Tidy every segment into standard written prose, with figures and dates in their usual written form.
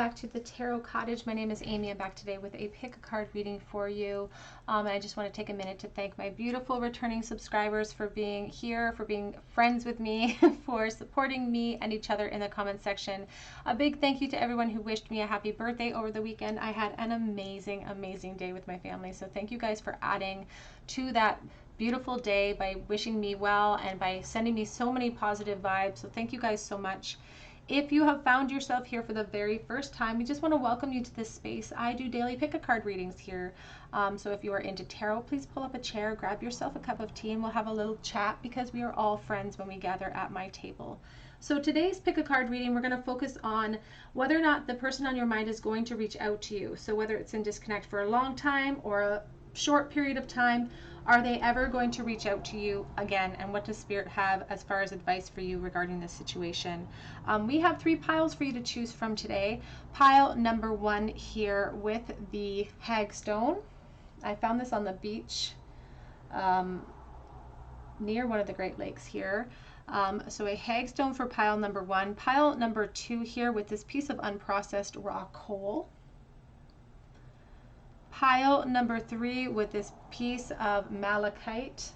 back to the Tarot Cottage. My name is Amy. I'm back today with a pick a card reading for you. And I just want to take a minute to thank my beautiful returning subscribers for being here, for being friends with me, for supporting me and each other in the comment section. A big thank you to everyone who wished me a happy birthday over the weekend. I had an amazing, amazing day with my family. So thank you guys for adding to that beautiful day by wishing me well and by sending me so many positive vibes. So thank you guys so much. If you have found yourself here for the very first time, we just want to welcome you to this space. I do daily pick-a-card readings here. So if you are into tarot, please pull up a chair, grab yourself a cup of tea, and we'll have a little chat because we are all friends when we gather at my table. So today's pick-a-card reading, we're going to focus on whether or not the person on your mind is going to reach out to you. So whether it's in disconnect for a long time or a short period of time, are they ever going to reach out to you again? And what does Spirit have as far as advice for you regarding this situation? We have 3 piles for you to choose from today. Pile number 1 here with the hagstone. I found this on the beach near one of the Great Lakes here. So a hagstone for pile number 1. Pile number 2 here with this piece of unprocessed raw coal. Pile number 3 with this piece of malachite,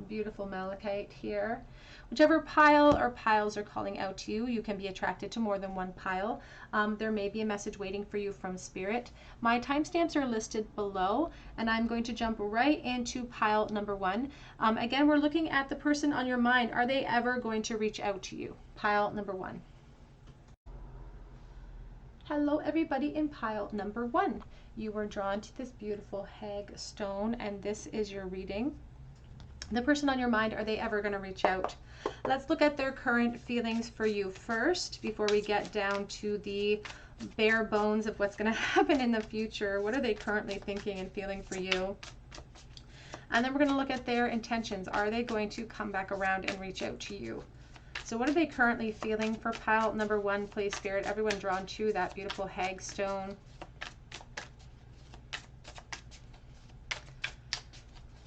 beautiful malachite here. Whichever pile or piles are calling out to you, you can be attracted to more than one pile. There may be a message waiting for you from Spirit. My timestamps are listed below, and I'm going to jump right into pile number 1. Again, we're looking at the person on your mind. Are they ever going to reach out to you? Pile number 1. Hello everybody in pile number 1. You were drawn to this beautiful hag stone, and this is your reading. The person on your mind, are they ever going to reach out? Let's look at their current feelings for you first before we get down to the bare bones of what's going to happen in the future. What are they currently thinking and feeling for you? And then we're going to look at their intentions. Are they going to come back around and reach out to you? So what are they currently feeling for pile number 1, please, Spirit? Everyone drawn to that beautiful hagstone.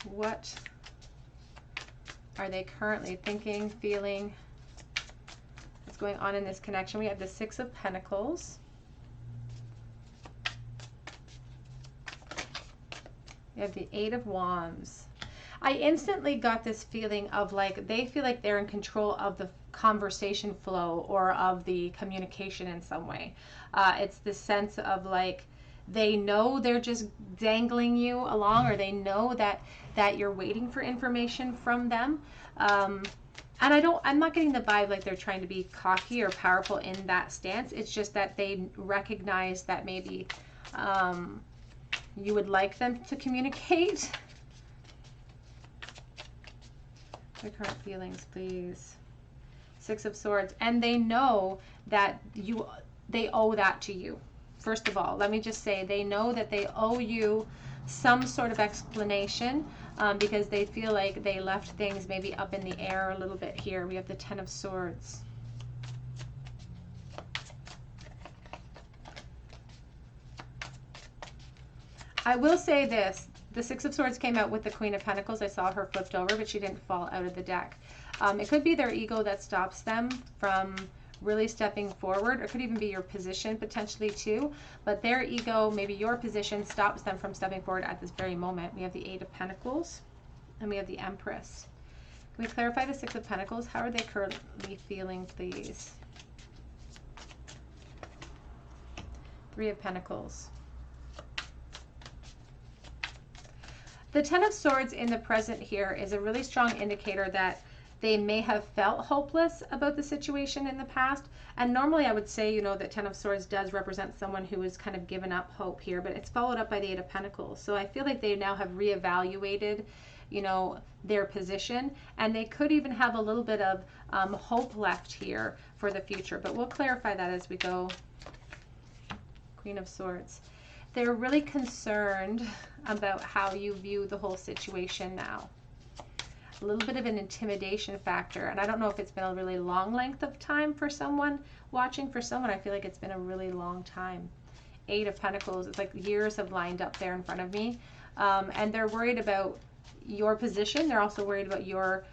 What are they currently thinking, feeling? What's going on in this connection? We have the 6 of Pentacles. We have the 8 of Wands. I instantly got this feeling of like they feel like they're in control of the conversation flow or of the communication in some way. It's the sense of like they know they're just dangling you along, or they know that you're waiting for information from them. And I'm not getting the vibe like they're trying to be cocky or powerful in that stance. It's just that they recognize that maybe you would like them to communicate. Their current feelings, please. 6 of Swords. And they know that they owe that to you. First of all, let me just say they know that they owe you some sort of explanation because they feel like they left things maybe up in the air a little bit here. We have the 10 of Swords. I will say this. The 6 of Swords came out with the Queen of Pentacles. I saw her flipped over, but she didn't fall out of the deck. It could be their ego that stops them from really stepping forward, or it could even be your position potentially too. But their ego, maybe your position, stops them from stepping forward at this very moment. We have the 8 of Pentacles, and we have the Empress. Can we clarify the 6 of Pentacles? How are they currently feeling, please? 3 of Pentacles. The 10 of Swords in the present here is a really strong indicator that they may have felt hopeless about the situation in the past. And normally I would say, you know, that 10 of Swords does represent someone who has kind of given up hope here, but it's followed up by the 8 of Pentacles. So I feel like they now have reevaluated, you know, their position, and they could even have a little bit of hope left here for the future. But we'll clarify that as we go. Queen of Swords. They're really concerned about how you view the whole situation now. A little bit of an intimidation factor. And I don't know if it's been a really long length of time for someone watching. For someone, I feel like it's been a really long time. 8 of Pentacles. It's like years have lined up there in front of me. And they're worried about your position. They're also worried about your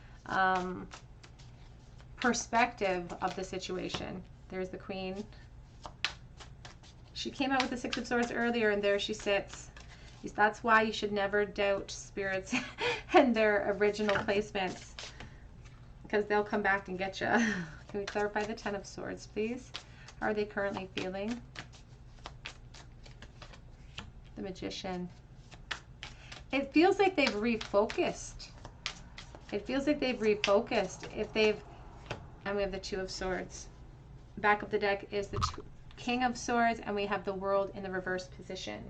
perspective of the situation. There's the Queen. She came out with the Six of Swords earlier, and there she sits. That's why you should never doubt spirits and their original placements, because they'll come back and get you. Can we clarify the Ten of Swords, please? How are they currently feeling? The Magician. It feels like they've refocused. It feels like they've refocused. If they've, and we have the Two of Swords. Back of the deck is the King of Swords, and we have the World in the reverse position.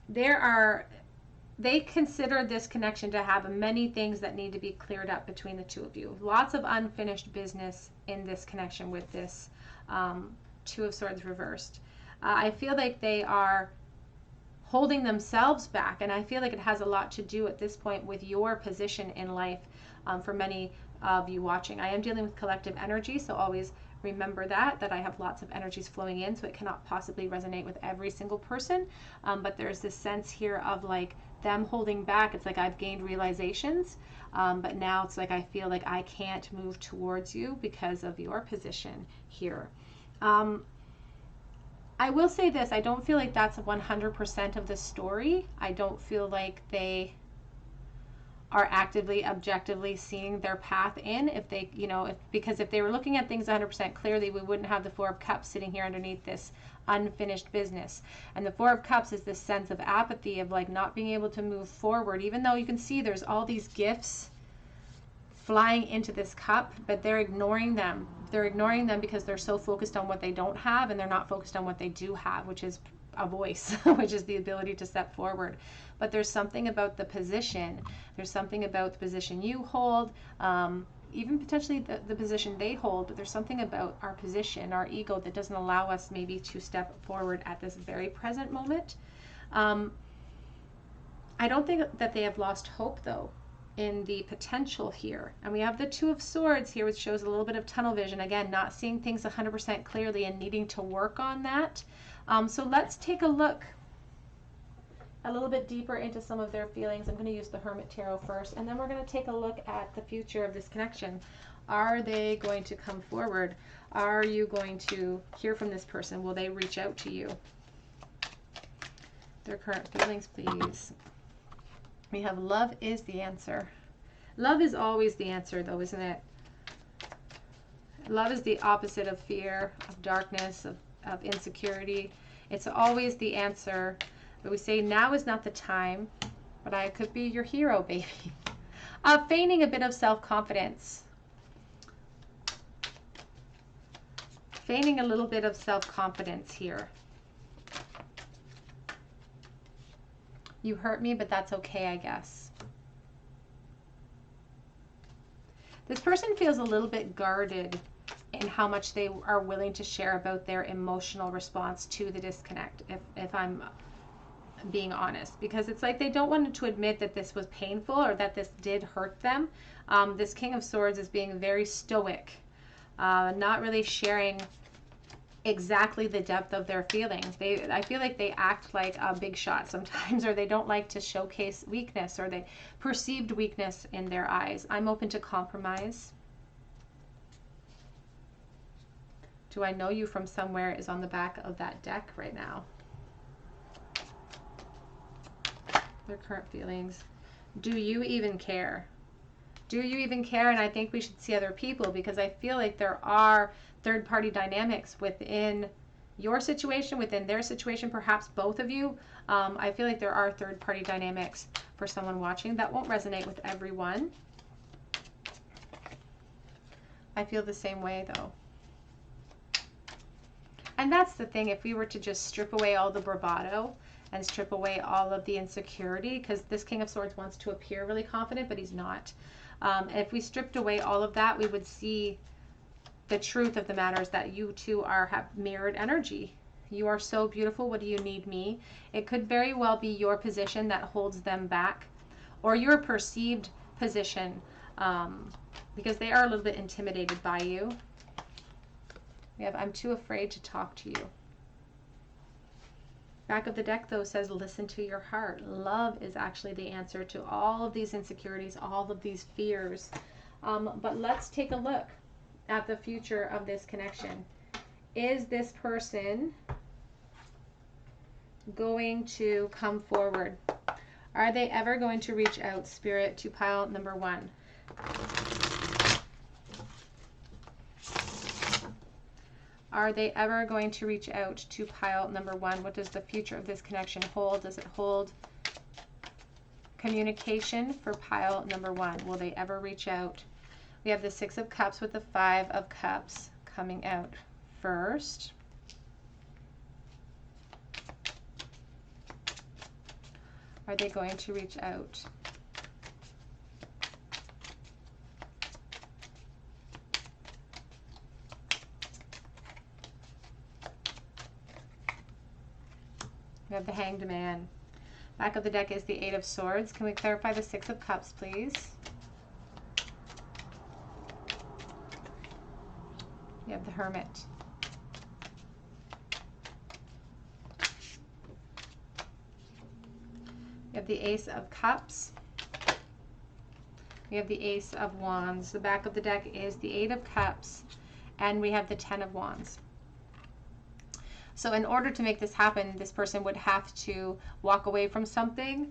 They consider this connection to have many things that need to be cleared up between the two of you. Lots of unfinished business in this connection with this Two of Swords reversed. I feel like they are holding themselves back, and I feel like it has a lot to do at this point with your position in life. For many of you watching, I am dealing with collective energy, so always remember that I have lots of energies flowing in, so it cannot possibly resonate with every single person, but there's this sense here of like them holding back. It's like I've gained realizations, but now it's like I feel like I can't move towards you because of your position here. I will say this, I don't feel like that's 100% of the story. I don't feel like they are actively, objectively seeing their path in. If they, because if they were looking at things 100% clearly, we wouldn't have the Four of Cups sitting here underneath this unfinished business. And the Four of Cups is this sense of apathy, of like not being able to move forward, even though you can see there's all these gifts flying into this cup, but they're ignoring them. They're ignoring them because they're so focused on what they don't have, and they're not focused on what they do have, which is a voice, which is the ability to step forward. But there's something about the position. There's something about the position you hold, even potentially the position they hold, but there's something about our position, our ego, that doesn't allow us maybe to step forward at this very present moment. I don't think that they have lost hope, though, in the potential here. And we have the Two of Swords here, which shows a little bit of tunnel vision. Again, not seeing things 100% clearly and needing to work on that. So let's take a look a little bit deeper into some of their feelings. I'm going to use the Hermit Tarot first, and then we're going to take a look at the future of this connection. Are they going to come forward? Are you going to hear from this person? Will they reach out to you? Their current feelings, please. We have love is the answer. Love is always the answer, though, isn't it? Love is the opposite of fear, of darkness, of insecurity. It's always the answer. But we say now is not the time, but I could be your hero, baby. Feigning a bit of self-confidence. Feigning a little bit of self-confidence here. You hurt me, but that's okay, I guess. This person feels a little bit guarded in how much they are willing to share about their emotional response to the disconnect, if I'm being honest, because it's like they don't want to admit that this was painful or that this did hurt them. This King of Swords is being very stoic, not really sharing exactly the depth of their feelings. I feel like they act like a big shot sometimes, or they don't like to showcase weakness, or they perceived weakness in their eyes. I'm open to compromise. Do I know you from somewhere is on the back of that deck right now. Their current feelings. Do you even care? Do you even care? And I think we should see other people, because I feel like there are third-party dynamics within your situation, within their situation, perhaps both of you. I feel like there are third-party dynamics for someone watching. That won't resonate with everyone. I feel the same way, though. And that's the thing, if we were to just strip away all the bravado and strip away all of the insecurity, because this King of Swords wants to appear really confident, but he's not. If we stripped away all of that, we would see the truth of the matter is that you two have mirrored energy. You are so beautiful. What do you need me? It could very well be your position that holds them back, or your perceived position, because they are a little bit intimidated by you. We have, I'm too afraid to talk to you. Back of the deck, though, says listen to your heart. Love is actually the answer to all of these insecurities, all of these fears. But let's take a look at the future of this connection. Is this person going to come forward? Are they ever going to reach out, Spirit, to pile number 1? Are they ever going to reach out to pile number 1? What does the future of this connection hold? Does it hold communication for pile number 1? Will they ever reach out? We have the 6 of Cups with the 5 of Cups coming out first. Are they going to reach out? We have the Hanged Man. Back of the deck is the 8 of Swords. Can we clarify the 6 of Cups, please? You have the Hermit. We have the Ace of Cups. We have the Ace of Wands. The back of the deck is the 8 of Cups, and we have the 10 of Wands. So in order to make this happen, this person would have to walk away from something,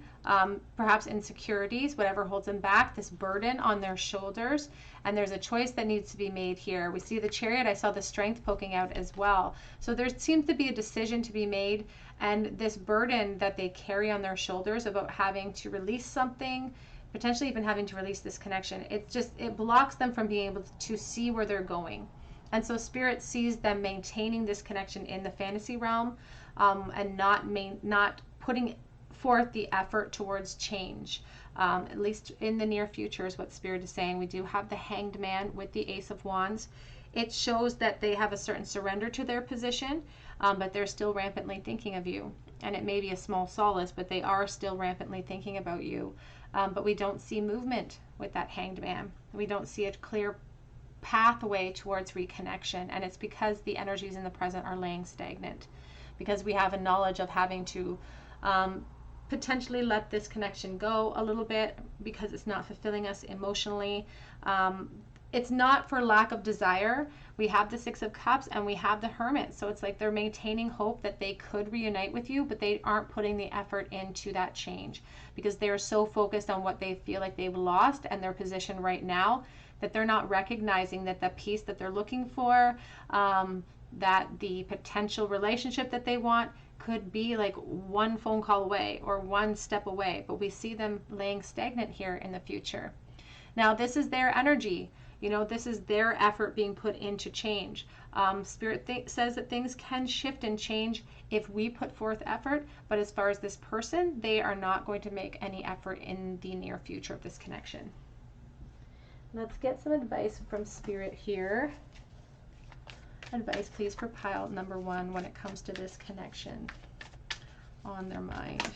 perhaps insecurities, whatever holds them back, this burden on their shoulders, and there's a choice that needs to be made here. We see the Chariot. I saw the Strength poking out as well. So there seems to be a decision to be made, and this burden that they carry on their shoulders about having to release something, potentially even having to release this connection, it blocks them from being able to see where they're going. And so Spirit sees them maintaining this connection in the fantasy realm, and not putting forth the effort towards change, at least in the near future is what Spirit is saying. We do have the Hanged Man with the Ace of Wands. It shows that they have a certain surrender to their position, but they're still rampantly thinking of you. And it may be a small solace, but they are still rampantly thinking about you. But we don't see movement with that Hanged Man. We don't see a clear pathway towards reconnection, and it's because the energies in the present are laying stagnant, because we have a knowledge of having to potentially let this connection go a little bit because it's not fulfilling us emotionally. It's not for lack of desire. We have the 6 of Cups and we have the Hermit, so it's like they're maintaining hope that they could reunite with you, but they aren't putting the effort into that change because they're so focused on what they feel like they've lost and their position right now, that they're not recognizing that the peace that they're looking for, that the potential relationship that they want could be like one phone call away or one step away. But we see them laying stagnant here in the future. Now, this is their energy. You know, this is their effort being put into change. Spirit says that things can shift and change if we put forth effort. But as far as this person, they are not going to make any effort in the near future of this connection. Let's get some advice from Spirit here. Advice, please, for pile number 1 when it comes to this connection on their mind.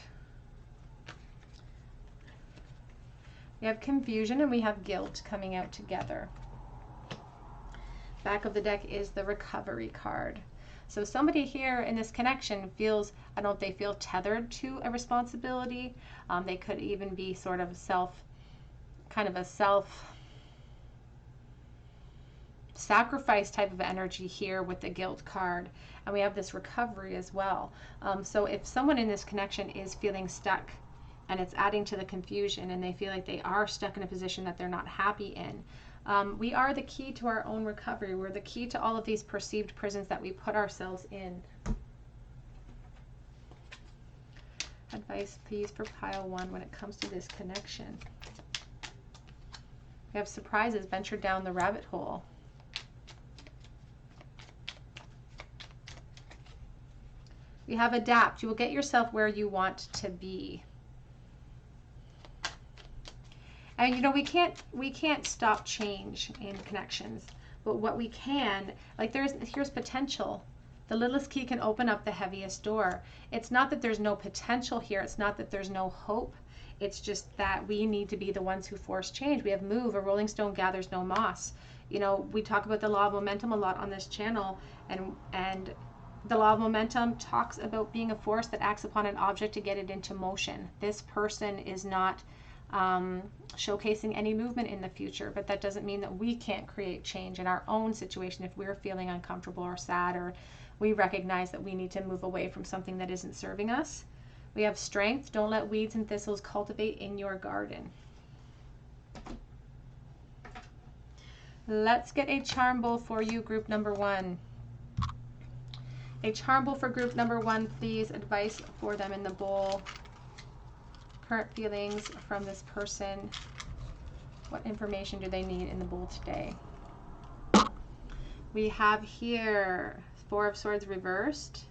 We have confusion and we have guilt coming out together. Back of the deck is the Recovery card. So somebody here in this connection feels, I don't know if they feel tethered to a responsibility. They could even be sort of sacrifice type of energy here with the Guilt card, and we have this Recovery as well. So if someone in this connection is feeling stuck and it's adding to the confusion and they feel like they are stuck in a position that they're not happy in, we are the key to our own recovery. We're the key to all of these perceived prisons that we put ourselves in. Advice, please, for pile 1 when it comes to this connection. We have surprises, venture down the rabbit hole. We have adapt. You will get yourself where you want to be. And you know, we can't stop change in connections, but what we can, like here's potential. The littlest key can open up the heaviest door. It's not that there's no potential here. It's not that there's no hope. It's just that we need to be the ones who force change. We have move. A rolling stone gathers no moss. You know, we talk about the law of momentum a lot on this channel, and the law of momentum talks about being a force that acts upon an object to get it into motion. This person is not showcasing any movement in the future, but that doesn't mean that we can't create change in our own situation if we're feeling uncomfortable or sad we recognize that we need to move away from something that isn't serving us. We have Strength. Don't let weeds and thistles cultivate in your garden. Let's get a charm bowl for you, group number 1. A charm bowl for group number 1, please. Advice for them in the bowl. Current feelings from this person. What information do they need in the bowl today? We have here 4 of Swords reversed,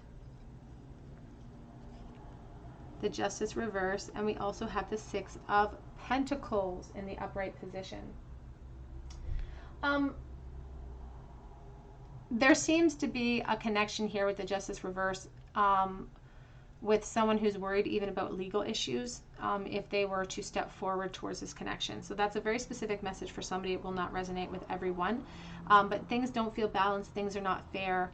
the Justice reversed, and we also have the 6 of Pentacles in the upright position. There seems to be a connection here with the Justice reverse with someone who's worried even about legal issues if they were to step forward towards this connection. So that's a very specific message for somebody. It will not resonate with everyone, but things don't feel balanced, things are not fair,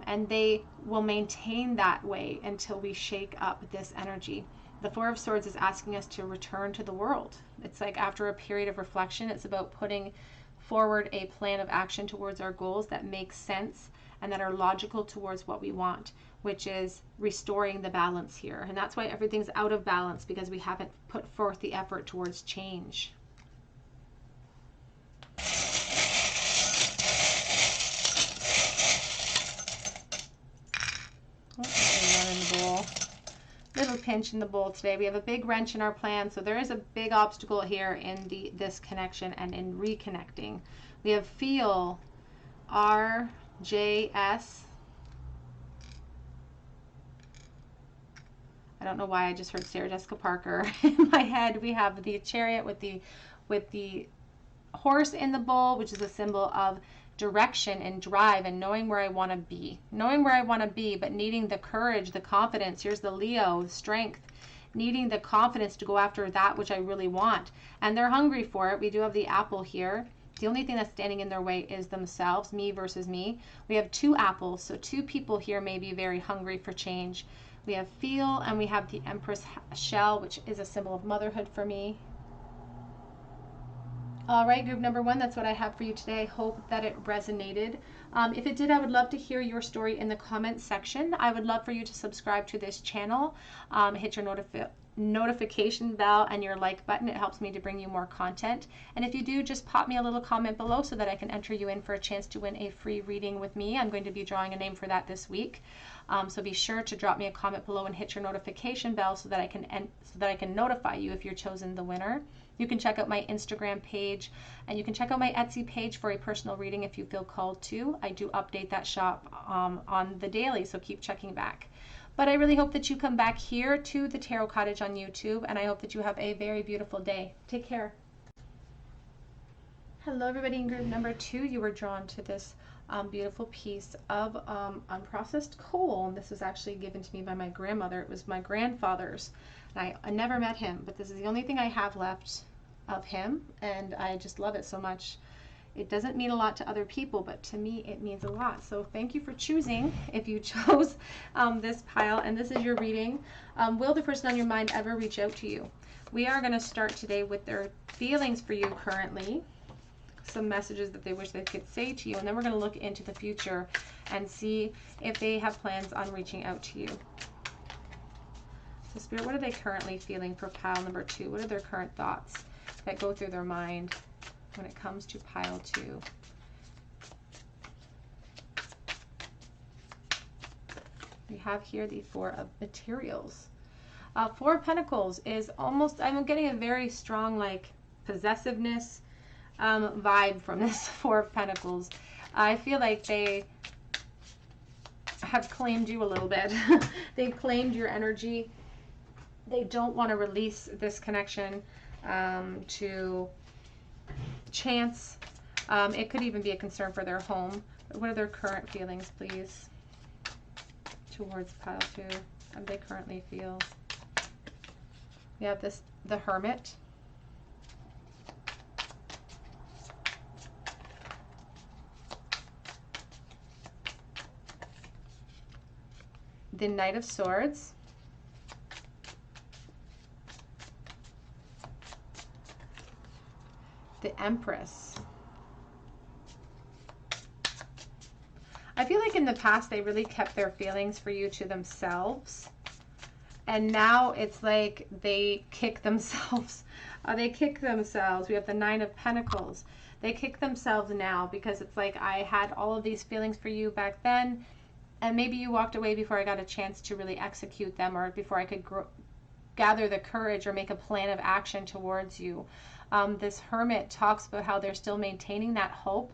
and they will maintain that way until we shake up this energy. The 4 of Swords is asking us to return to the world. It's like after a period of reflection, it's about putting forward a plan of action towards our goals that makes sense and that are logical towards what we want, which is restoring the balance here. And that's why everything's out of balance, because we haven't put forth the effort towards change. One in the bowl. Little pinch in the bowl today. We have a big wrench in our plan, so there is a big obstacle here in this connection and in reconnecting. We have Feel, RJS. I don't know why I just heard Sarah Jessica Parker in my head. We have the Chariot with the horse in the bowl, which is a symbol of direction and drive and knowing where I want to be. Knowing where I want to be, but needing the courage, the confidence. Here's the Leo, Strength. Needing the confidence to go after that which I really want. And they're hungry for it. We do have the Apple here. The only thing that's standing in their way is themselves, me versus me. We have 2 apples, so 2 people here may be very hungry for change. We have Feel, and we have the Empress shell, which is a symbol of motherhood for me. All right, group number 1, that's what I have for you today. I hope that it resonated. If it did, I would love to hear your story in the comments section. I would love for you to subscribe to this channel, hit your notification bell and your like button. It helps me to bring you more content. And if you do, just pop me a little comment below so that I can enter you in for a chance to win a free reading with me. I'm going to be drawing a name for that this week. So be sure to drop me a comment below and hit your notification bell so that I can notify you if you're chosen the winner. You can check out my Instagram page, and you can check out my Etsy page for a personal reading if you feel called to. I do update that shop on the daily, so keep checking back. But I really hope that you come back here to the Tarot Cottage on YouTube, and I hope that you have a very beautiful day. Take care. Hello everybody in group number 2. You were drawn to this beautiful piece of unprocessed coal. This was actually given to me by my grandmother. It was my grandfather's. I never met him, but this is the only thing I have left of him, and I just love it so much. It doesn't mean a lot to other people, but to me it means a lot. So thank you for choosing, if you chose this pile, and this is your reading. Will the person on your mind ever reach out to you? We are going to start today with their feelings for you currently, some messages that they wish they could say to you, and then we're going to look into the future and see if they have plans on reaching out to you. So Spirit, what are they currently feeling for pile number 2? What are their current thoughts that go through their mind when it comes to pile 2? We have here the 4 of Materials. 4 of Pentacles is almost, I'm getting a very strong like possessiveness vibe from this 4 of Pentacles. I feel like they have claimed you a little bit. They've claimed your energy. They don't want to release this connection to chance. It could even be a concern for their home. But what are their current feelings, please, towards pile 2? How do they currently feel? We have the Hermit. The Knight of Swords. The Empress. I feel like in the past, they really kept their feelings for you to themselves. And now it's like they kick themselves. They kick themselves. We have the Nine of Pentacles. They kick themselves now because it's like, I had all of these feelings for you back then, and maybe you walked away before I got a chance to really execute them, or before I could gather the courage or make a plan of action towards you. This Hermit talks about how they're still maintaining that hope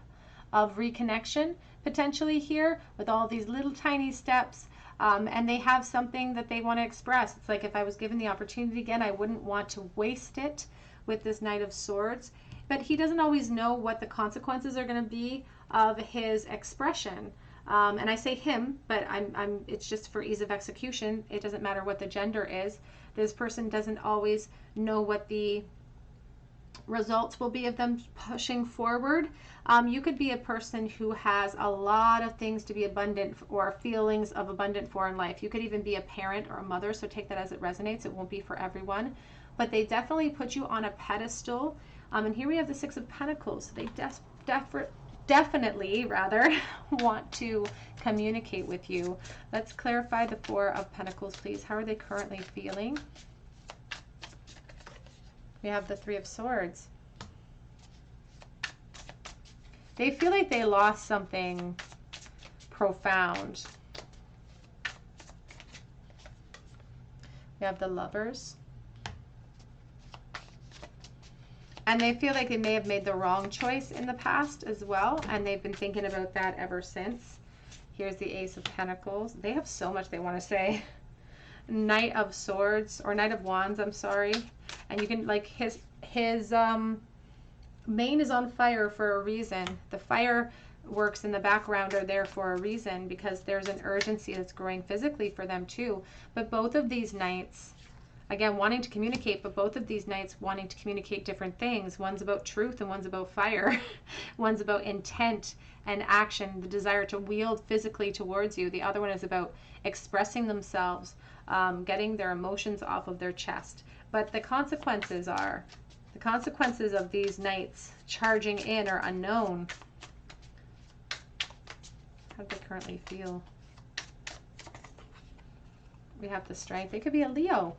of reconnection potentially here with all these little tiny steps, and they have something that they want to express. It's like, if I was given the opportunity again, I wouldn't want to waste it with this Knight of Swords. But he doesn't always know what the consequences are going to be of his expression. And I say him, but it's just for ease of execution. It doesn't matter what the gender is. This person doesn't always know what the results will be of them pushing forward. You could be a person who has a lot of things to be abundant, or feelings of abundant for in life. You could even be a parent or a mother, so take that as it resonates. It won't be for everyone, but they definitely put you on a pedestal. And here we have the Six of Pentacles. They definitely want to communicate with you. Let's clarify the Four of Pentacles, please. How are they currently feeling? We have the Three of Swords. They feel like they lost something profound. We have the Lovers. And they feel like they may have made the wrong choice in the past as well, and they've been thinking about that ever since. Here's the Ace of Pentacles. They have so much they want to say. Knight of Swords, or Knight of Wands, I'm sorry. And you can, like, his mane is on fire for a reason. The fireworks in the background are there for a reason, because there's an urgency that's growing physically for them too. But both of these knights, again, wanting to communicate, but both of these knights wanting to communicate different things. One's about truth and one's about fire. One's about intent and action, the desire to wield physically towards you. The other one is about expressing themselves, getting their emotions off of their chest. But the consequences of these knights charging in are unknown. How do they currently feel? We have the Strength. They could be a Leo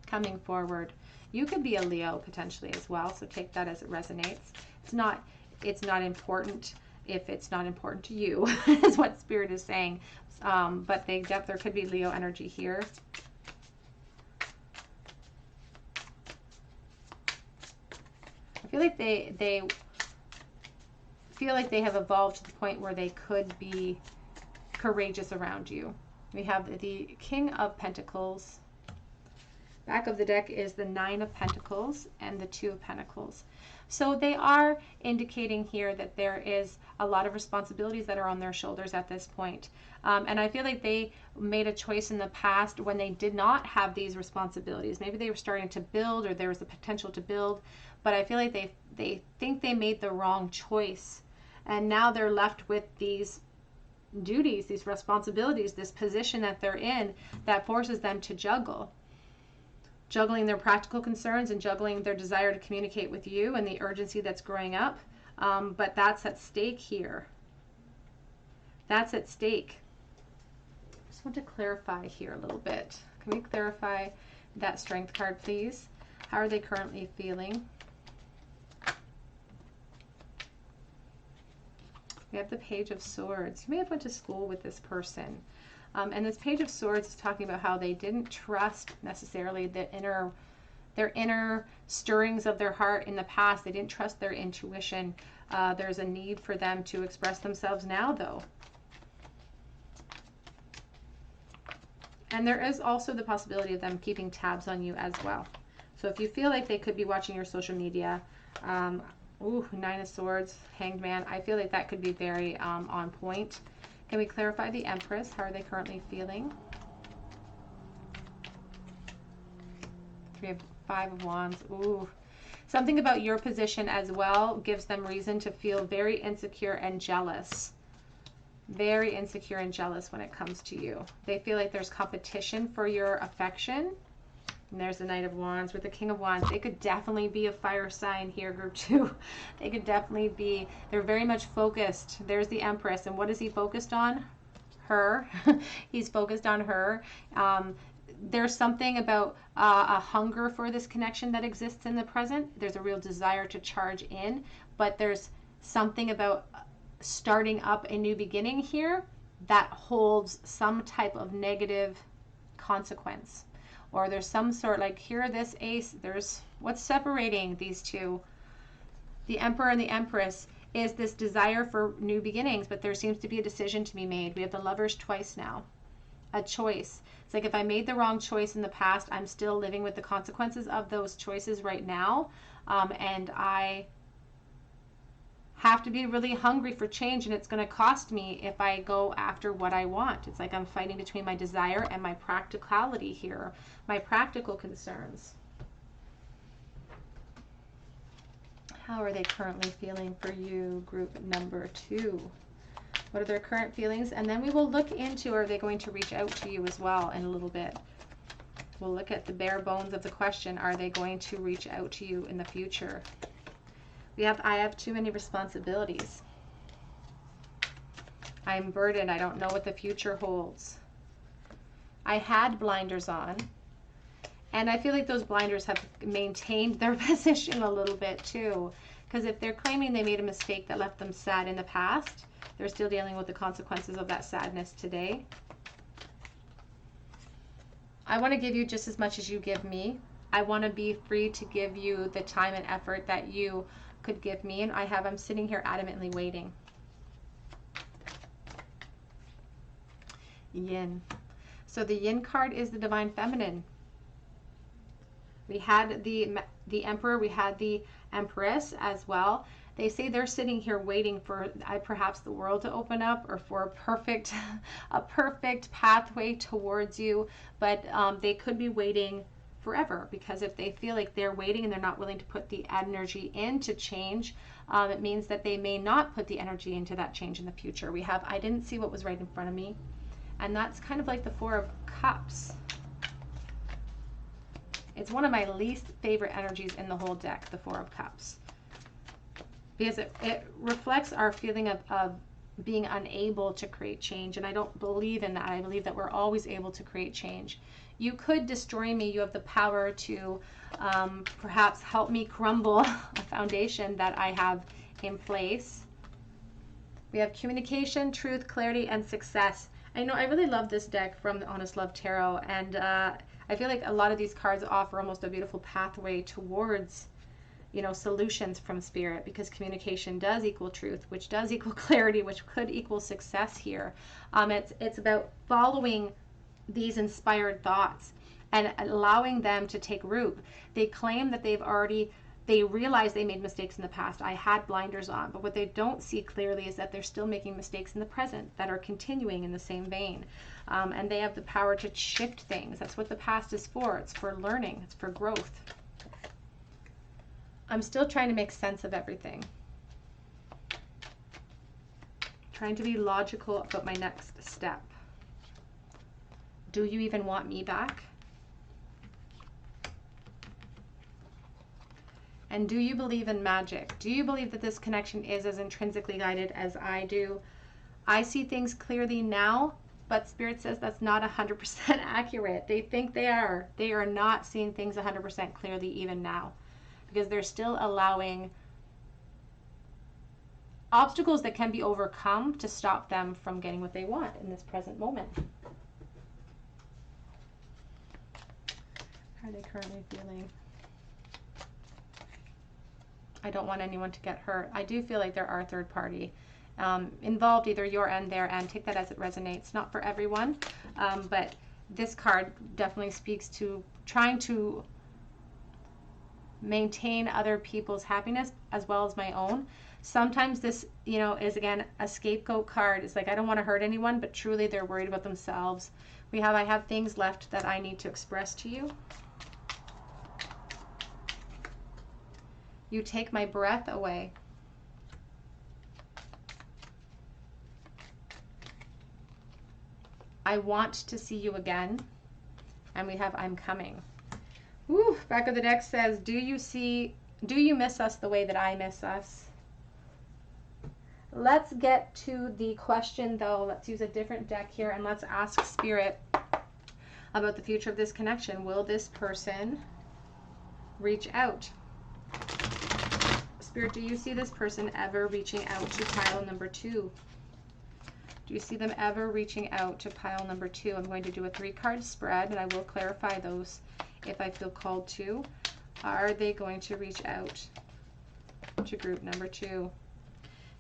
coming forward. You could be a Leo potentially as well, so take that as it resonates. It's not important if it's not important to you, is what Spirit is saying. But there could be Leo energy here. I feel like they feel like they have evolved to the point where they could be courageous around you. We have the King of Pentacles. Back of the deck is the Nine of Pentacles and the Two of Pentacles. So they are indicating here that there is a lot of responsibilities that are on their shoulders at this point. And I feel like they made a choice in the past when they did not have these responsibilities. Maybe they were starting to build, or there was the potential to build, but I feel like they think they made the wrong choice. And now they're left with these duties, these responsibilities, this position that they're in that forces them to juggling their practical concerns and juggling their desire to communicate with you and the urgency that's growing up. But that's at stake here. That's at stake. I just want to clarify here a little bit. Can we clarify that Strength card, please? How are they currently feeling? We have the Page of Swords. You may have went to school with this person. And this Page of Swords is talking about how they didn't trust necessarily their inner stirrings of their heart in the past. They didn't trust their intuition. There's a need for them to express themselves now, though. And there is also the possibility of them keeping tabs on you as well. So if you feel like they could be watching your social media, Nine of Swords, Hanged Man, I feel like that could be very on point. Can we clarify the Empress? How are they currently feeling? Five of Wands. Ooh. Something about your position as well gives them reason to feel very insecure and jealous. Very insecure and jealous when it comes to you. They feel like there's competition for your affection. And there's the Knight of Wands with the King of Wands. They could definitely be a fire sign here, group 2. They could definitely be, they're very much focused. There's the Empress. And what is he focused on? her. He's focused on her. There's something about a hunger for this connection that exists in the present. There's a real desire to charge in, but there's something about starting up a new beginning here that holds some type of negative consequence. Or there's some sort, like here, this ace, there's what's separating these two. The Emperor and the Empress is this desire for new beginnings, but there seems to be a decision to be made. We have the Lovers twice now. A choice. It's like if I made the wrong choice in the past, I'm still living with the consequences of those choices right now. And I have to be really hungry for change, and it's going to cost me if I go after what I want. It's like I'm fighting between my desire and my practicality here, my practical concerns. How are they currently feeling for you, group number 2? What are their current feelings? And then we will look into, are they going to reach out to you as well in a little bit? We'll look at the bare bones of the question. Are they going to reach out to you in the future? I have too many responsibilities. I'm burdened. I don't know what the future holds. I had blinders on, and I feel like those blinders have maintained their position a little bit too. Because if they're claiming they made a mistake that left them sad in the past, they're still dealing with the consequences of that sadness today. I want to give you just as much as you give me. I want to be free to give you the time and effort that you could give me, and I'm sitting here adamantly waiting. Yin. So the Yin card is the Divine Feminine. We had the Emperor, we had the Empress as well. They say they're sitting here waiting for perhaps the world to open up, or for a perfect pathway towards you, but they could be waiting forever, because if they feel like they're waiting and they're not willing to put the energy into change, it means that they may not put the energy into that change in the future. We have, I didn't see what was right in front of me, and that's kind of like the Four of Cups. It's one of my least favorite energies in the whole deck, the Four of Cups, because it reflects our feeling of being unable to create change, and I don't believe in that. I believe that we're always able to create change. You could destroy me. You have the power to perhaps help me crumble a foundation that I have in place. We have communication, truth, clarity, and success. I know I really love this deck from the Honest Love Tarot, and I feel like a lot of these cards offer almost a beautiful pathway towards, you know, solutions from Spirit, because communication does equal truth, which does equal clarity, which could equal success here. It's about following these inspired thoughts and allowing them to take root. They claim that they realize they made mistakes in the past. I had blinders on, but what they don't see clearly is that they're still making mistakes in the present that are continuing in the same vein. And they have the power to shift things. That's what the past is for. It's for learning. It's for growth. I'm still trying to make sense of everything. Trying to be logical about my next step. Do you even want me back? And do you believe in magic? Do you believe that this connection is as intrinsically guided as I do? I see things clearly now, but Spirit says that's not 100% accurate. They think they are. They are not seeing things 100% clearly even now, because they're still allowing obstacles that can be overcome to stop them from getting what they want in this present moment. How are they currently feeling? I don't want anyone to get hurt. I do feel like there are third party involved, either your end, their end. Take that as it resonates. Not for everyone, but this card definitely speaks to trying to maintain other people's happiness as well as my own. Sometimes this, you know, is again a scapegoat card. It's like I don't want to hurt anyone, but truly they're worried about themselves. I have things left that I need to express to you. You take my breath away. I want to see you again. And we have I'm coming. Woo, back of the deck says, do you miss us the way that I miss us? Let's get to the question though. Let's use a different deck here and let's ask Spirit about the future of this connection. Will this person reach out? Spirit, do you see this person ever reaching out to pile number 2? Do you see them ever reaching out to pile number 2? I'm going to do a 3-card spread, and I will clarify those if I feel called to. Are they going to reach out to group number 2?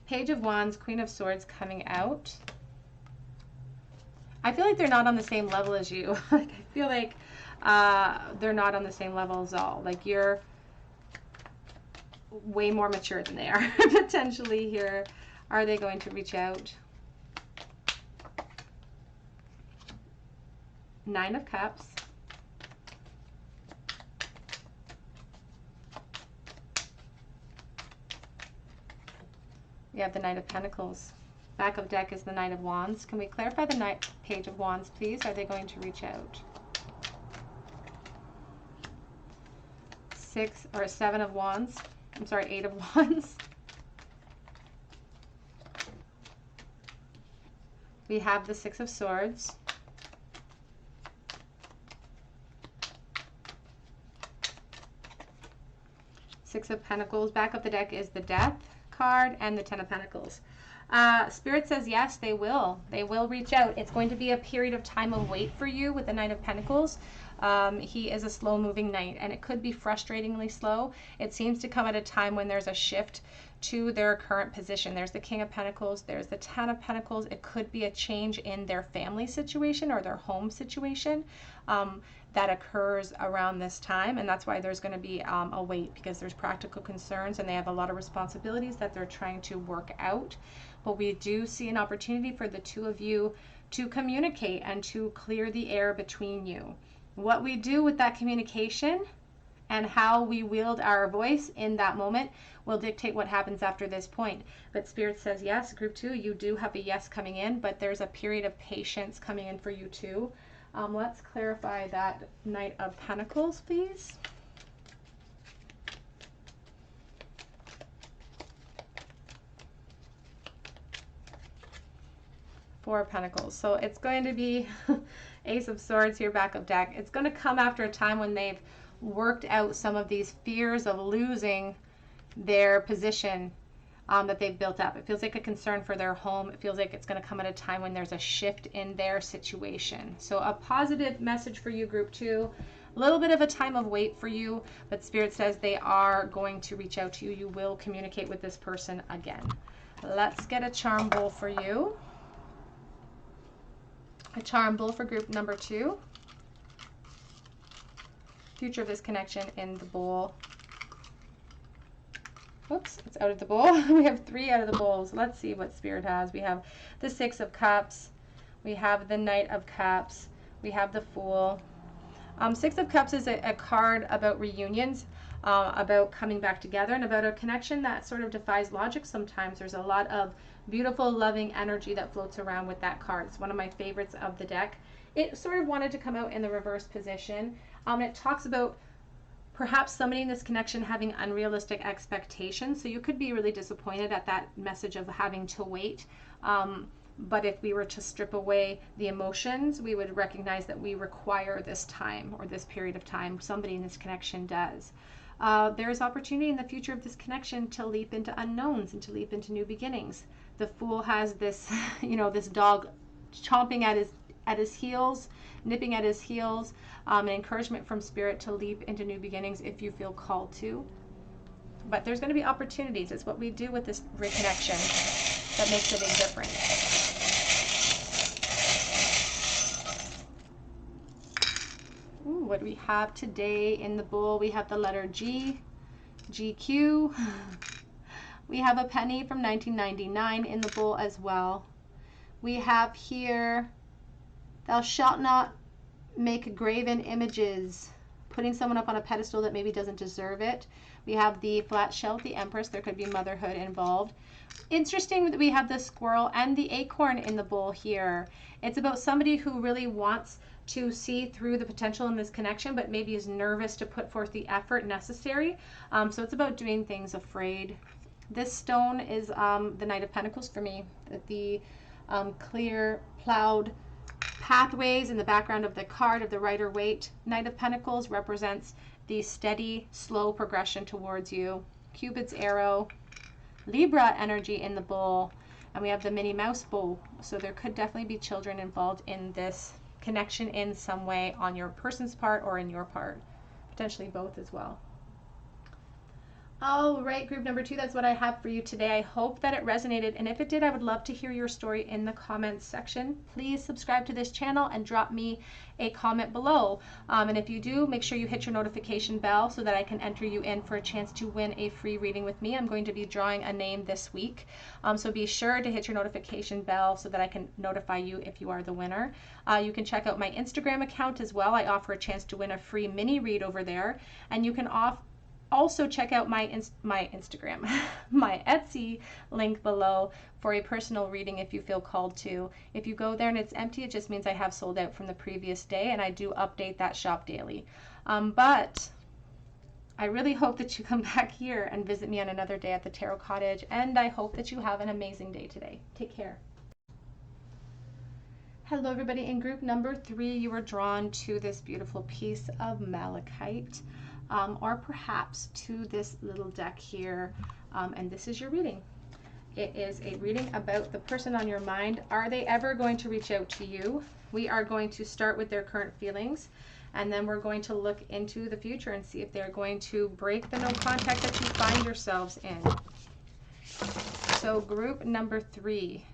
Page of Wands, Queen of Swords coming out. I feel like they're not on the same level as you. I feel like they're not on the same level as all. Like you're way more mature than they are potentially here. Are they going to reach out? 9 of Cups. We have the Knight of Pentacles. Back of deck is the Knight of Wands. Can we clarify the Page of Wands, please? Are they going to reach out? 7 of Wands. I'm sorry, 8 of Wands. We have the 6 of Swords. Six of Pentacles. Back of the deck is the Death card and the 10 of Pentacles. Spirit says yes, they will. They will reach out. It's going to be a period of time of wait for you with the Knight of Pentacles. He is a slow-moving knight, and it could be frustratingly slow. It seems to come at a time when there's a shift to their current position. There's the King of Pentacles. There's the 10 of Pentacles. It could be a change in their family situation or their home situation that occurs around this time, and that's why there's going to be a wait, because there's practical concerns and they have a lot of responsibilities that they're trying to work out. But we do see an opportunity for the two of you to communicate and to clear the air between you. What we do with that communication and how we wield our voice in that moment will dictate what happens after this point. But Spirit says yes, group 2, you do have a yes coming in, but there's a period of patience coming in for you too. Let's clarify that Knight of Pentacles, please. Four of Pentacles. So it's going to be Ace of Swords here, back of deck. It's going to come after a time when they've worked out some of these fears of losing their position that they've built up. It feels like a concern for their home. It feels like it's going to come at a time when there's a shift in their situation. So a positive message for you, group 2. A little bit of a time of wait for you, but Spirit says they are going to reach out to you. You will communicate with this person again. Let's get a charm bowl for you. A charm bowl for group number 2. Future of this connection in the bowl. Oops, it's out of the bowl. We have 3 out of the bowls. Let's see what Spirit has. We have the 6 of Cups. We have the Knight of Cups. We have the Fool. 6 of Cups is a card about reunions, about coming back together, and about a connection that sort of defies logic sometimes. There's a lot of beautiful, loving energy that floats around with that card. It's one of my favorites of the deck. It sort of wanted to come out in the reverse position. It talks about perhaps somebody in this connection having unrealistic expectations. So you could be really disappointed at that message of having to wait. But if we were to strip away the emotions, we would recognize that we require this time or this period of time. Somebody in this connection does. There is opportunity in the future of this connection to leap into unknowns and to leap into new beginnings. The Fool has this, this dog chomping at his heels, nipping at his heels, an encouragement from Spirit to leap into new beginnings if you feel called to. But there's going to be opportunities. It's what we do with this reconnection that makes a big difference. Ooh, what do we have today in the bowl? We have the letter G, GQ. We have a penny from 1999 in the bowl as well. We have here, thou shalt not make graven images, putting someone up on a pedestal that maybe doesn't deserve it. We have the flat shell, the Empress. There could be motherhood involved. Interesting that we have the squirrel and the acorn in the bowl here. It's about somebody who really wants to see through the potential in this connection, but maybe is nervous to put forth the effort necessary. So it's about doing things afraid. This stone is the Knight of Pentacles for me. The clear, plowed pathways in the background of the card of the Rider-Waite. Knight of Pentacles represents the steady, slow progression towards you. Cupid's arrow, Libra energy in the bowl, and we have the Minnie Mouse bowl. So there could definitely be children involved in this connection in some way on your person's part or in your part. Potentially both as well. All right, group number 2, that's what I have for you today. I hope that it resonated, and if it did, I would love to hear your story in the comments section. Please subscribe to this channel and drop me a comment below. And if you do, make sure you hit your notification bell so that I can enter you in for a chance to win a free reading with me. I'm going to be drawing a name this week, so be sure to hit your notification bell so that I can notify you if you are the winner. You can check out my Instagram account as well. I offer a chance to win a free mini read over there, and you can also check out my Instagram, my Etsy link below for a personal reading if you feel called to. If you go there and it's empty, it just means I have sold out from the previous day, and I do update that shop daily. But I really hope that you come back here and visit me on another day at the Tarot Cottage, and I hope that you have an amazing day today. Take care. Hello everybody. In group number 3, you were drawn to this beautiful piece of malachite. Or perhaps to this little deck here, and this is your reading. It is a reading about the person on your mind. Are they ever going to reach out to you? We are going to start with their current feelings, and then we're going to look into the future and see if they're going to break the no contact that you find yourselves in. So group number 3.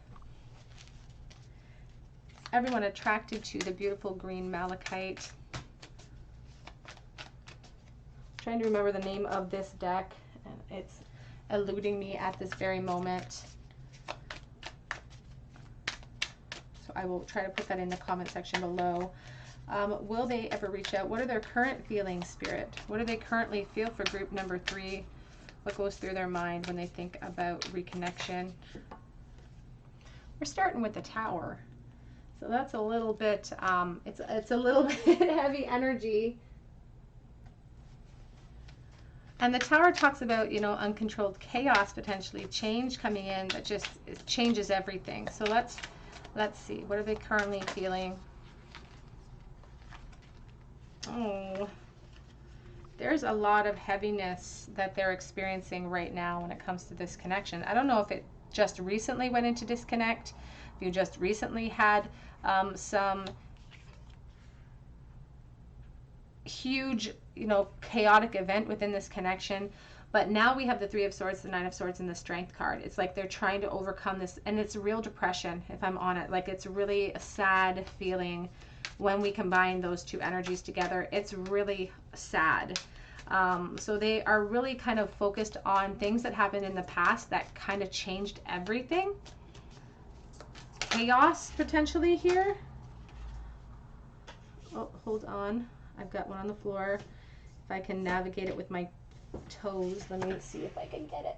Everyone attracted to the beautiful green malachite. Trying to remember the name of this deck, and it's eluding me at this very moment. So I will try to put that in the comment section below. Will they ever reach out? What are their current feelings, Spirit? What do they currently feel for group number 3? What goes through their mind when they think about reconnection? We're starting with the Tower. So that's a little bit, it's a little bit heavy energy. And the Tower talks about, you know, uncontrolled chaos, potentially change coming in that just changes everything. So let's see. What are they currently feeling? Oh, there's a lot of heaviness that they're experiencing right now when it comes to this connection. I don't know if it just recently went into disconnect, if you just recently had some huge, you know, chaotic event within this connection, but now we have the 3 of Swords, the 9 of Swords, and the Strength card. It's like they're trying to overcome this, and it's real depression, if I'm on it. Like, it's really a sad feeling when we combine those 2 energies together. It's really sad. So they are really kind of focused on things that happened in the past that kind of changed everything. Chaos potentially here. Oh, hold on. I've got one on the floor. If I can navigate it with my toes, let me see if I can get it.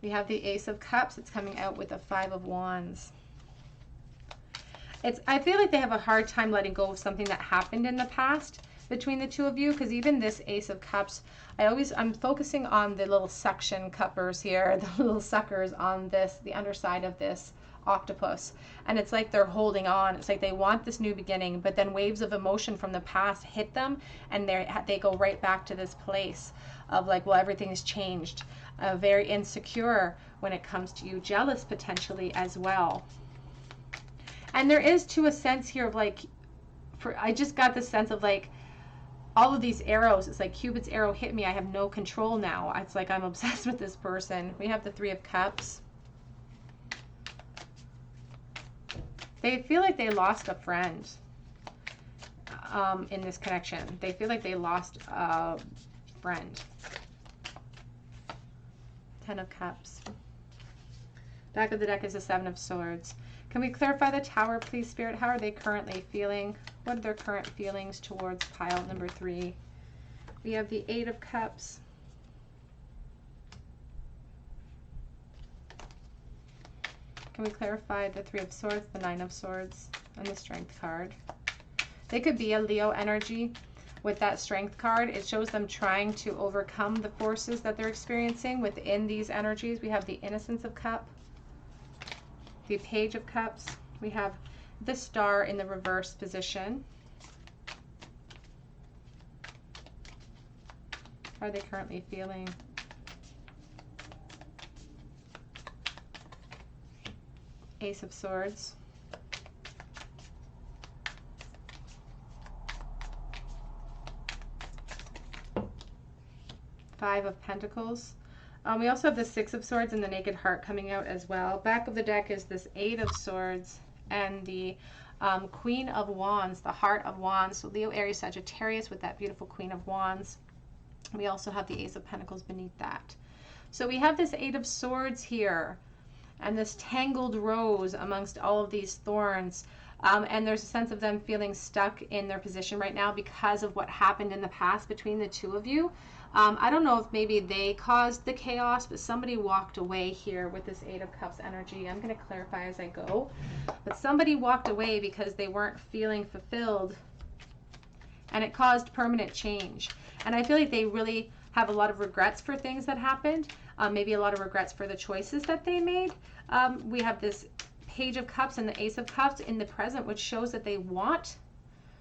We have the Ace of Cups. It's coming out with a 5 of Wands. I feel like they have a hard time letting go of something that happened in the past between the 2 of you, because even this Ace of Cups, I'm focusing on the little suction cuppers here, the little suckers on this, the underside of this octopus, and it's like they're holding on. It's like they want this new beginning, but then waves of emotion from the past hit them, and they go right back to this place of like, well, everything's changed. Very insecure when it comes to you, jealous potentially as well. And there is, to a sense here of like, I just got this sense of like, all of these arrows, it's like Cupid's arrow hit me. I have no control now. It's like I'm obsessed with this person. We have the 3 of Cups. They feel like they lost a friend in this connection. They feel like they lost a friend. 10 of Cups. Back of the deck is the 7 of Swords. Can we clarify the Tower, please, Spirit? How are they currently feeling? What are their current feelings towards pile number 3? We have the 8 of Cups. Can we clarify the 3 of Swords, the 9 of Swords, and the Strength card? They could be a Leo energy. with that Strength card, it shows them trying to overcome the forces that they're experiencing within these energies. We have the Innocence of Cup, the Page of Cups. We have the Star in the reverse position. How are they currently feeling? Ace of Swords. Five of Pentacles. We also have the Six of Swords and the Naked Heart coming out as well. Back of the deck is this Eight of Swords and the Queen of Wands, the Heart of Wands. So Leo, Aries, Sagittarius with that beautiful Queen of Wands. We also have the Ace of Pentacles beneath that. So we have this Eight of Swords here and this tangled rose amongst all of these thorns. And there's a sense of them feeling stuck in their position right now because of what happened in the past between the two of you. I don't know if maybe they caused the chaos, but somebody walked away here with this Eight of Cups energy. I'm going to clarify as I go. But somebody walked away because they weren't feeling fulfilled, and it caused permanent change. And I feel like they really have a lot of regrets for things that happened, maybe a lot of regrets for the choices that they made. We have this Page of Cups and the Ace of Cups in the present, which shows that they want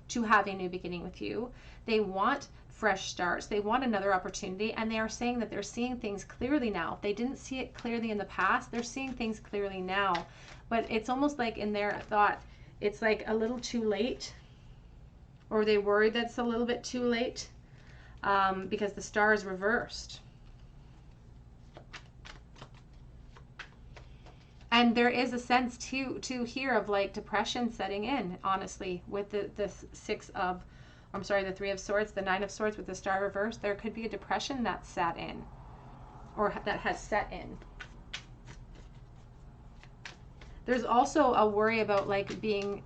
to have a new beginning with you. They want fresh starts. They want another opportunity, and they are saying that they're seeing things clearly now. If they didn't see it clearly in the past, they're seeing things clearly now. But it's almost like in their thought, it's like a little too late, or they worry that it's a little bit too late because the star is reversed. And there is a sense too here of like depression setting in, honestly, with the Three of Swords, the Nine of Swords with the Star reversed. There could be a depression that sat in, or that has set in. There's also a worry about like being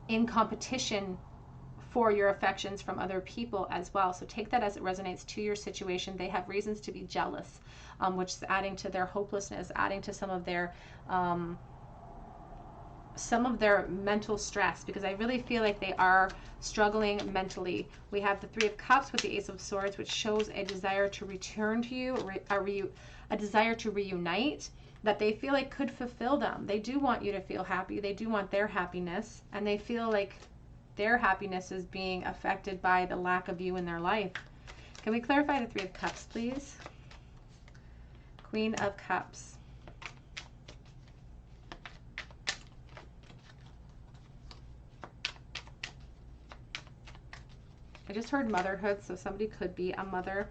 in competition for your affections from other people as well. So take that as it resonates to your situation. They have reasons to be jealous, which is adding to their hopelessness, adding to some of their mental stress, because I really feel like they are struggling mentally. We have the Three of Cups with the Ace of Swords, which shows a desire to return to you, a desire to reunite that they feel like could fulfill them. They do want you to feel happy. They do want their happiness, and they feel like their happiness is being affected by the lack of you in their life. Can we clarify the Three of Cups, please? Queen of Cups. I just heard motherhood, so somebody could be a mother,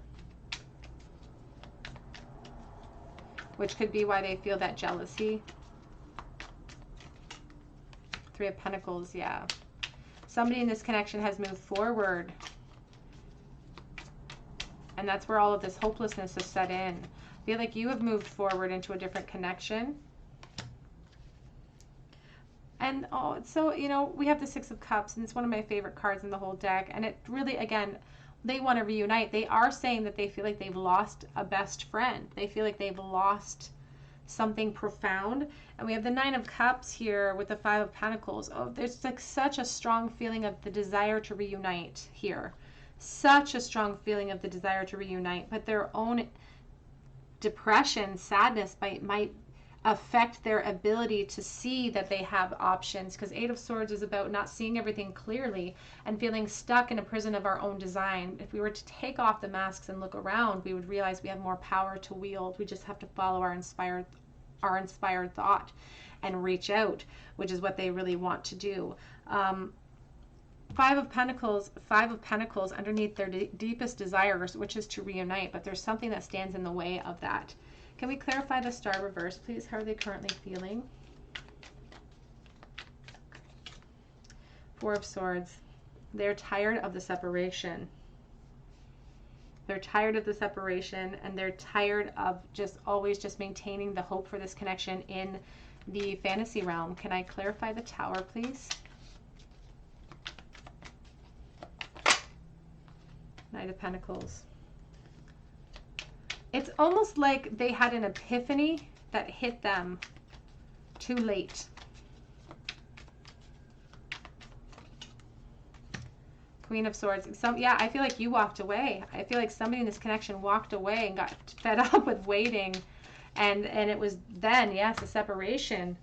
which could be why they feel that jealousy. Three of Pentacles, yeah. Somebody in this connection has moved forward, and that's where all of this hopelessness is set in. I feel like you have moved forward into a different connection. And so, you know, we have the Six of Cups, and it's one of my favorite cards in the whole deck. And it really, again, they want to reunite. They are saying that they feel like they've lost a best friend. They feel like they've lost something profound. And we have the Nine of Cups here with the Five of Pentacles. Oh, there's like such a strong feeling of the desire to reunite here. Such a strong feeling of the desire to reunite. But their own depression, sadness might affect their ability to see that they have options, because Eight of Swords is about not seeing everything clearly and feeling stuck in a prison of our own design. If we were to take off the masks and look around, we would realize we have more power to wield. We just have to follow our inspired thought and reach out, which is what they really want to do. Five of Pentacles underneath their deepest desires, which is to reunite, but there's something that stands in the way of that. Can we clarify the Star reverse, please? How are they currently feeling? Four of Swords. They're tired of the separation. They're tired of the separation, and they're tired of always maintaining the hope for this connection in the fantasy realm. Can I clarify the Tower, please? Knight of Pentacles. It's almost like they had an epiphany that hit them too late. Queen of Swords. Yeah, I feel like you walked away. I feel like somebody in this connection walked away and got fed up with waiting. And it was then, yes, a separation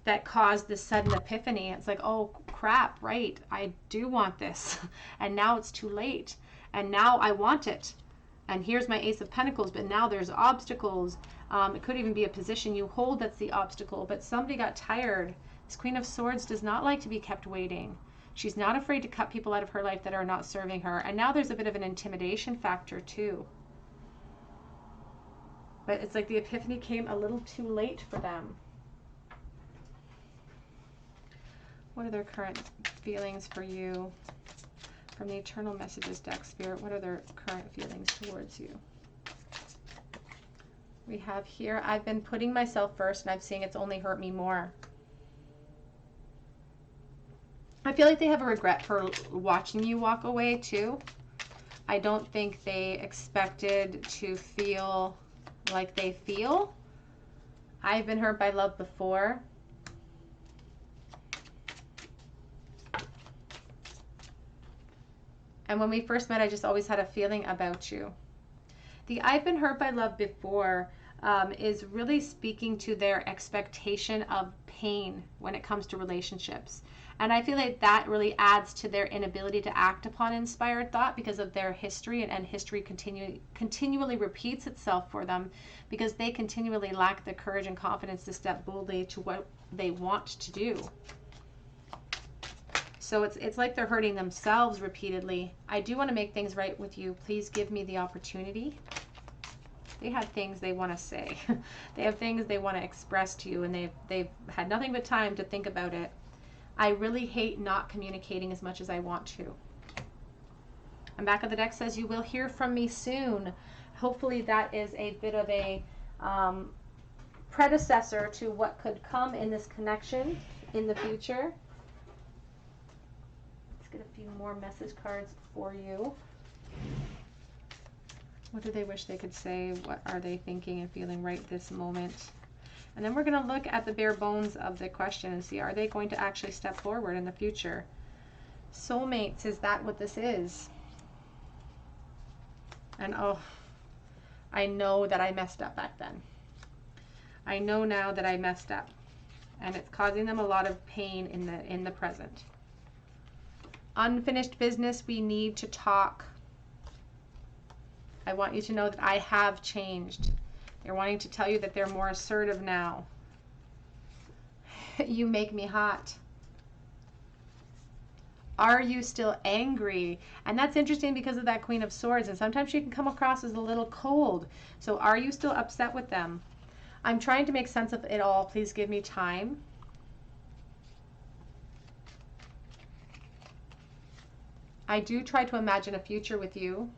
that caused this sudden epiphany. It's like, oh crap, right, I do want this. And now it's too late. And now I want it. And here's my Ace of Pentacles, but now there's obstacles. It could even be a position you hold that's the obstacle, but somebody got tired. This Queen of Swords does not like to be kept waiting. She's not afraid to cut people out of her life that are not serving her. And now there's a bit of an intimidation factor too. But it's like the epiphany came a little too late for them. What are their current feelings for you? From the Eternal Messages deck, Spirit, what are their current feelings towards you? We have here, I've been putting myself first and I'm seeing it's only hurt me more. I feel like they have a regret for watching you walk away too. I don't think they expected to feel like they feel. I've been hurt by love before. And when we first met, I just always had a feeling about you. The I've been hurt by love before is really speaking to their expectation of pain when it comes to relationships. And I feel like that really adds to their inability to act upon inspired thought because of their history, and history continually repeats itself for them because they continually lack the courage and confidence to step boldly to what they want to do. So it's like they're hurting themselves repeatedly. I do want to make things right with you. Please give me the opportunity. They had things they want to say. They have things they want to express to you, and they've had nothing but time to think about it. I really hate not communicating as much as I want to. And back of the deck says, you will hear from me soon. Hopefully that is a bit of a predecessor to what could come in this connection in the future. Get a few more message cards for you. What do they wish they could say? What are they thinking and feeling right this moment? And then we're going to look at the bare bones of the question and see, are they going to actually step forward in the future? Soulmates, is that what this is? And oh, I know that I messed up back then. I know now that I messed up. And it's causing them a lot of pain in the present. Unfinished business, we need to talk. I want you to know that I have changed. They're wanting to tell you that they're more assertive now. You make me hot. Are you still angry? And that's interesting because of that Queen of Swords, and sometimes she can come across as a little cold. So are you still upset with them? I'm trying to make sense of it all. Please give me time. I do try to imagine a future with you.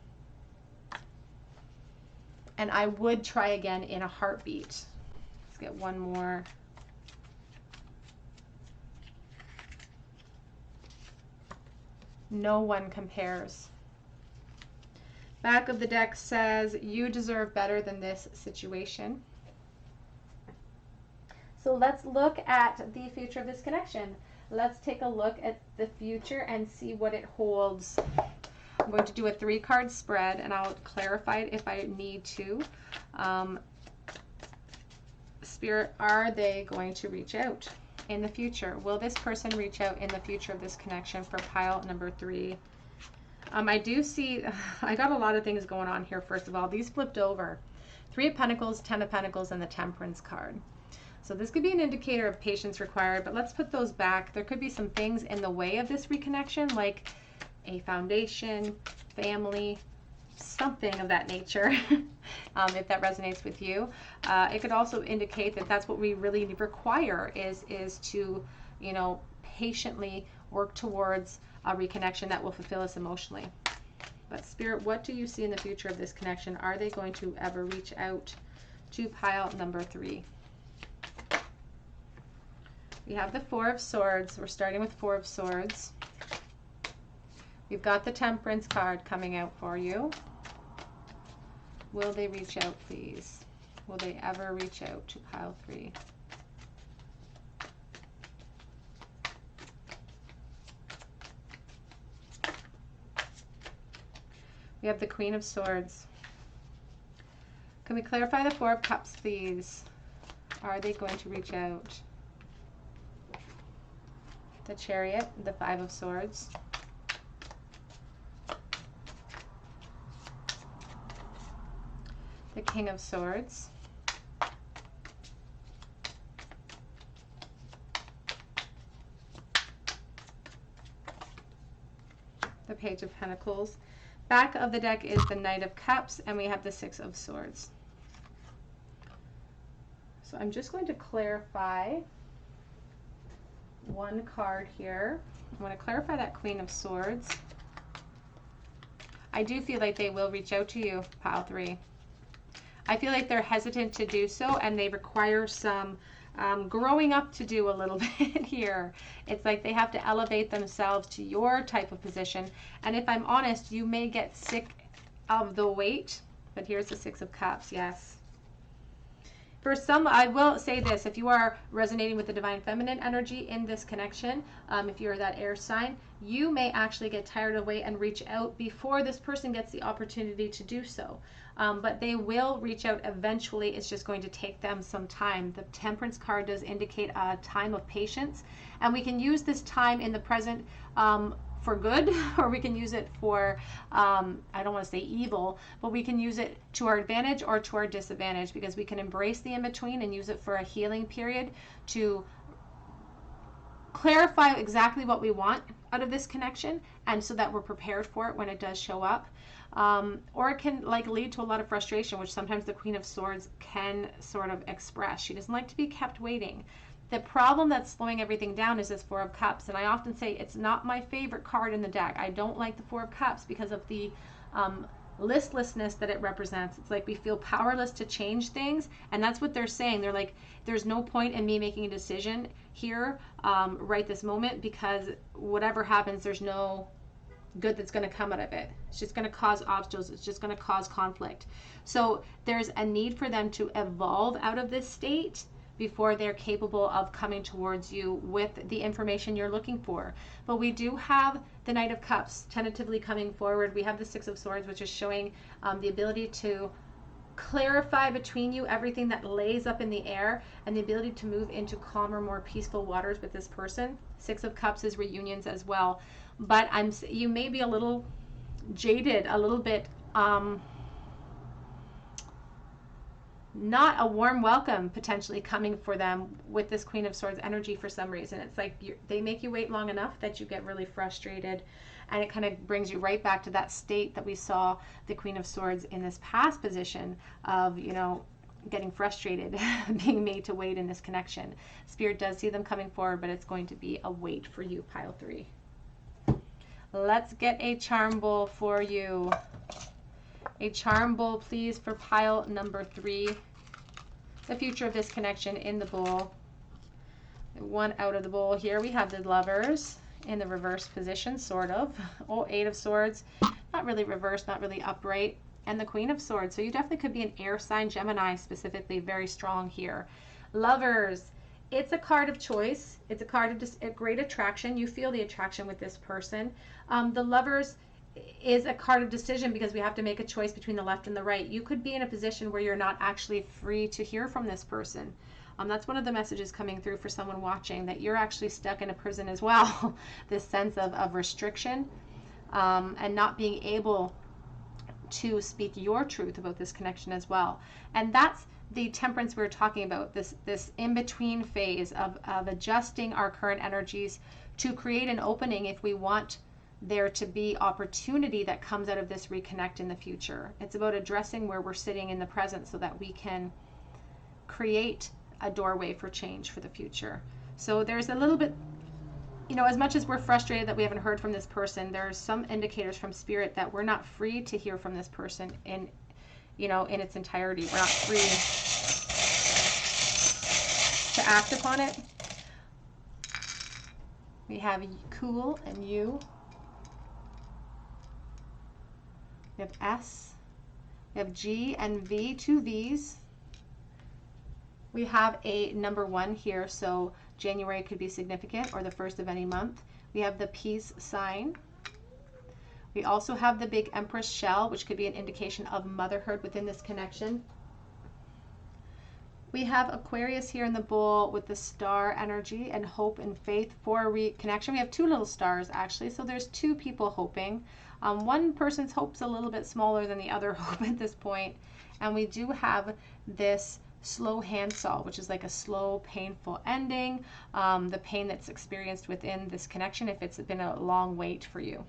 And I would try again in a heartbeat. Let's get one more. No one compares. Back of the deck says, you deserve better than this situation. So let's look at the future of this connection. Let's take a look at the future and see what it holds. I'm going to do a 3-card spread, and I'll clarify it if I need to. Spirit, are they going to reach out in the future? Will this person reach out in the future of this connection for pile number 3? I do see, I got a lot of things going on here. First of all, these flipped over. 3 of Pentacles, 10 of Pentacles, and the Temperance card. So this could be an indicator of patience required, but let's put those back. There could be some things in the way of this reconnection, like a foundation, family, something of that nature, if that resonates with you. It could also indicate that that's what we really require is to, you know, patiently work towards a reconnection that will fulfill us emotionally. But Spirit, what do you see in the future of this connection? Are they going to ever reach out to pile number 3? We have the 4 of Swords. We're starting with 4 of Swords. We've got the Temperance card coming out for you. Will they reach out, please? Will they ever reach out to pile 3? We have the Queen of Swords. Can we clarify the Four of Cups, please? Are they going to reach out? The Chariot, the Five of Swords. The King of Swords. The Page of Pentacles. Back of the deck is the Knight of Cups, and we have the Six of Swords. So I'm just going to clarify one card here. I want to clarify that Queen of Swords. I do feel like they will reach out to you, pile 3. I feel like they're hesitant to do so, and they require some growing up to do a little bit here. It's like they have to elevate themselves to your type of position. And if I'm honest, you may get sick of the weight. But here's the Six of Cups, yes. For some, I will say this, if you are resonating with the Divine Feminine energy in this connection, if you're that air sign, you may actually get tired of weight and reach out before this person gets the opportunity to do so. But they will reach out eventually. It's just going to take them some time. The Temperance card does indicate a time of patience, and we can use this time in the present for good, or we can use it for, I don't want to say evil, but we can use it to our advantage or to our disadvantage, because we can embrace the in-between and use it for a healing period to clarify exactly what we want out of this connection, and so that we're prepared for it when it does show up. Or it can like lead to a lot of frustration, which sometimes the Queen of Swords can sort of express. She doesn't like to be kept waiting. The problem that's slowing everything down is this Four of Cups, and I often say it's not my favorite card in the deck. I don't like the Four of Cups because of the listlessness that it represents. It's like we feel powerless to change things, and that's what they're saying. They're like, there's no point in me making a decision here right this moment, because whatever happens, there's no good that's going to come out of it. It's just going to cause obstacles. It's just going to cause conflict. So there's a need for them to evolve out of this state before they're capable of coming towards you with the information you're looking for. But we do have the Knight of Cups tentatively coming forward. We have the Six of Swords, which is showing the ability to clarify between you everything that lays up in the air, and the ability to move into calmer, more peaceful waters with this person. Six of Cups is reunions as well. But you may be a little jaded, a little bit not a warm welcome potentially coming for them with this Queen of Swords energy for some reason. It's like they make you wait long enough that you get really frustrated, and it kind of brings you right back to that state that we saw the Queen of Swords in this past position of, you know, getting frustrated, being made to wait in this connection. Spirit does see them coming forward, but it's going to be a wait for you, pile 3. Let's get a charm bowl for you. A charm bowl, please, for pile number 3. The future of this connection in the bowl. One out of the bowl here. We have the Lovers in the reverse position, sort of. Oh, Eight of Swords. Not really reversed, not really upright. And the Queen of Swords. So you definitely could be an air sign, Gemini specifically, very strong here. Lovers. It's a card of choice. It's a card of just a great attraction. You feel the attraction with this person. The Lovers is a card of decision, because we have to make a choice between the left and the right. You could be in a position where you're not actually free to hear from this person. That's one of the messages coming through for someone watching, that you're actually stuck in a prison as well. This sense of restriction and not being able to speak your truth about this connection as well. And that's the temperance we were talking about, this in-between phase of adjusting our current energies to create an opening if we want there to be opportunity that comes out of this reconnect in the future. It's about addressing where we're sitting in the present so that we can create a doorway for change for the future. So there's a little bit, you know, as much as we're frustrated that we haven't heard from this person, there are some indicators from Spirit that we're not free to hear from this person in, you know, in its entirety. We're not free to act upon it. We have Cool and You. We have S. We have G and V, 2 V's. We have a number 1 here, so January could be significant, or the first of any month. We have the peace sign. We also have the big Empress shell, which could be an indication of motherhood within this connection. We have Aquarius here in the bowl with the star energy and hope and faith for a reconnection. We have two little stars actually, so there's two people hoping. One person's hope's a little bit smaller than the other hope at this point. And we do have this slow handsaw, which is like a slow, painful ending, the pain that's experienced within this connection if it's been a long wait for you.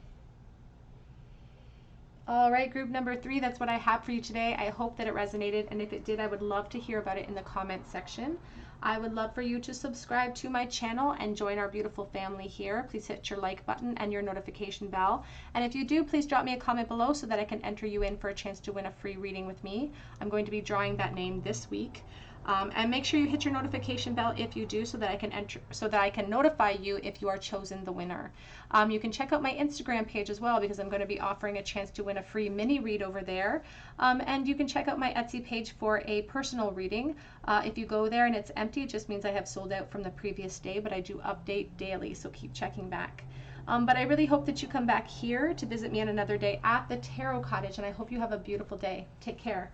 All right, group number 3, that's what I have for you today. I hope that it resonated, and if it did, I would love to hear about it in the comment section. I would love for you to subscribe to my channel and join our beautiful family here. Please hit your like button and your notification bell. And if you do, please drop me a comment below so that I can enter you in for a chance to win a free reading with me. I'm going to be drawing that name this week. And make sure you hit your notification bell if you do, so that I can notify you if you are chosen the winner. You can check out my Instagram page as well, because I'm going to be offering a chance to win a free mini read over there. And you can check out my Etsy page for a personal reading. If you go there and it's empty, it just means I have sold out from the previous day, but I do update daily, so keep checking back. But I really hope that you come back here to visit me on another day at the Tarot Cottage, and I hope you have a beautiful day. Take care.